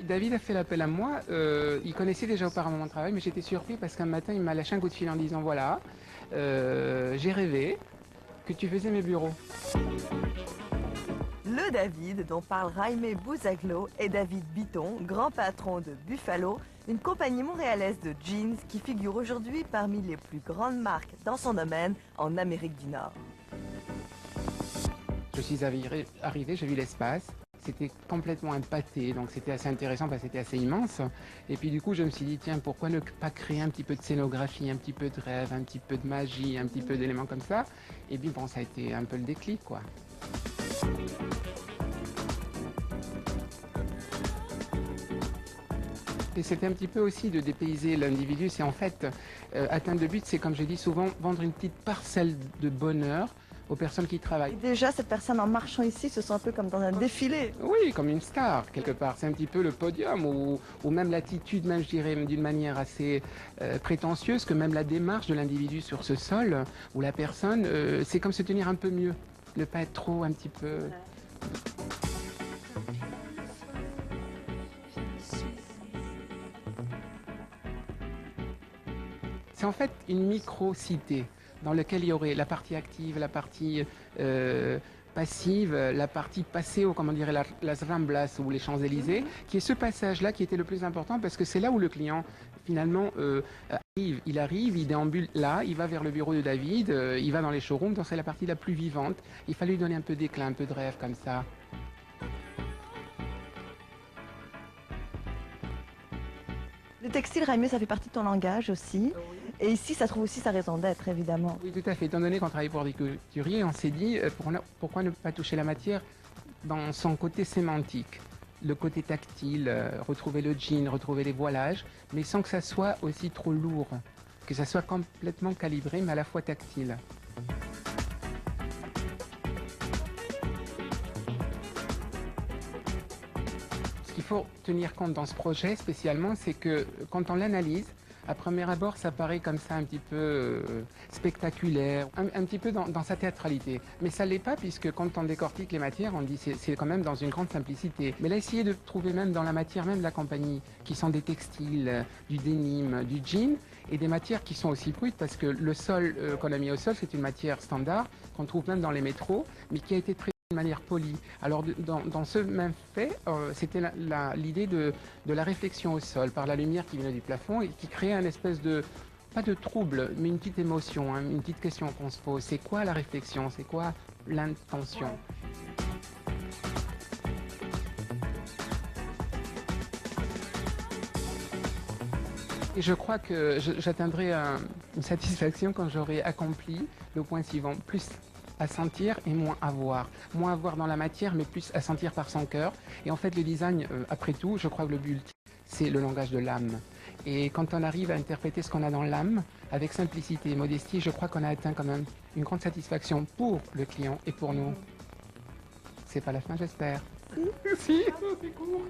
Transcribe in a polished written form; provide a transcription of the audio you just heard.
David a fait l'appel à moi. Il connaissait déjà auparavant mon travail, mais j'étais surpris parce qu'un matin, il m'a lâché un coup de fil en disant voilà, j'ai rêvé que tu faisais mes bureaux. Le David dont parle Jaime Buzaglo est David Bitton, grand patron de Buffalo, une compagnie montréalaise de jeans qui figure aujourd'hui parmi les plus grandes marques dans son domaine en Amérique du Nord. Je suis arrivé, j'ai vu l'espace. C'était complètement empâté, donc c'était assez intéressant parce que c'était assez immense. Et puis du coup, je me suis dit, tiens, pourquoi ne pas créer un petit peu de scénographie, un petit peu de rêve, un petit peu de magie, un petit peu d'éléments comme ça. Et puis bon, ça a été un peu le déclic, quoi. Et c'était un petit peu aussi de dépayser l'individu. C'est en fait, atteindre le but, c'est comme je dis souvent, vendre une petite parcelle de bonheur aux personnes qui Et travaillent. déjà, cette personne en marchant ici, se sent un peu comme dans un défilé. Oui, comme une star, quelque part. C'est un petit peu le podium, ou même l'attitude, même, je dirais, d'une manière assez prétentieuse, que même la démarche de l'individu sur ce sol, où la personne, c'est comme se tenir un peu mieux. Ne pas être trop, un petit peu... C'est en fait une micro-cité dans laquelle il y aurait la partie active, la partie passive, la partie passée, ou comme on dirait las Ramblas ou les Champs-Élysées, qui est ce passage-là qui était le plus important parce que c'est là où le client finalement arrive. Il arrive, il déambule là, il va vers le bureau de David, il va dans les showrooms, donc c'est la partie la plus vivante. Il fallait lui donner un peu d'éclat, un peu de rêve comme ça. Le textile, Jaime, ça fait partie de ton langage aussi. Et ici, ça trouve aussi sa raison d'être, évidemment. Oui, tout à fait. Étant donné qu'on travaille pour des couturiers, on s'est dit pourquoi ne pas toucher la matière dans son côté sémantique, le côté tactile, retrouver le jean, retrouver les voilages, mais sans que ça soit aussi trop lourd, que ça soit complètement calibré, mais à la fois tactile. Ce qu'il faut tenir compte dans ce projet spécialement, c'est que quand on l'analyse, à premier abord, ça paraît comme ça un petit peu spectaculaire, un petit peu dans sa théâtralité. Mais ça ne l'est pas, puisque quand on décortique les matières, on dit c'est quand même dans une grande simplicité. Mais là, essayer de trouver même dans la matière même de la compagnie, qui sont des textiles, du denim, du jean, et des matières qui sont aussi brutes, parce que le sol qu'on a mis au sol, c'est une matière standard, qu'on trouve même dans les métros, mais qui a été traitée de manière polie. Alors dans ce même fait, c'était l'idée de la réflexion au sol par la lumière qui venait du plafond et qui créait un espèce de, pas de trouble, mais une petite émotion, hein, une petite question qu'on se pose. C'est quoi la réflexion? C'est quoi l'intention? Et je crois que j'atteindrai une satisfaction quand j'aurai accompli le point suivant. Plus à sentir et moins à voir. Moins à voir dans la matière, mais plus à sentir par son cœur. Et en fait, le design, après tout, je crois que le but, c'est le langage de l'âme. Et quand on arrive à interpréter ce qu'on a dans l'âme, avec simplicité et modestie, je crois qu'on a atteint quand même une grande satisfaction pour le client et pour nous. C'est pas la fin, j'espère. Si, c'est court.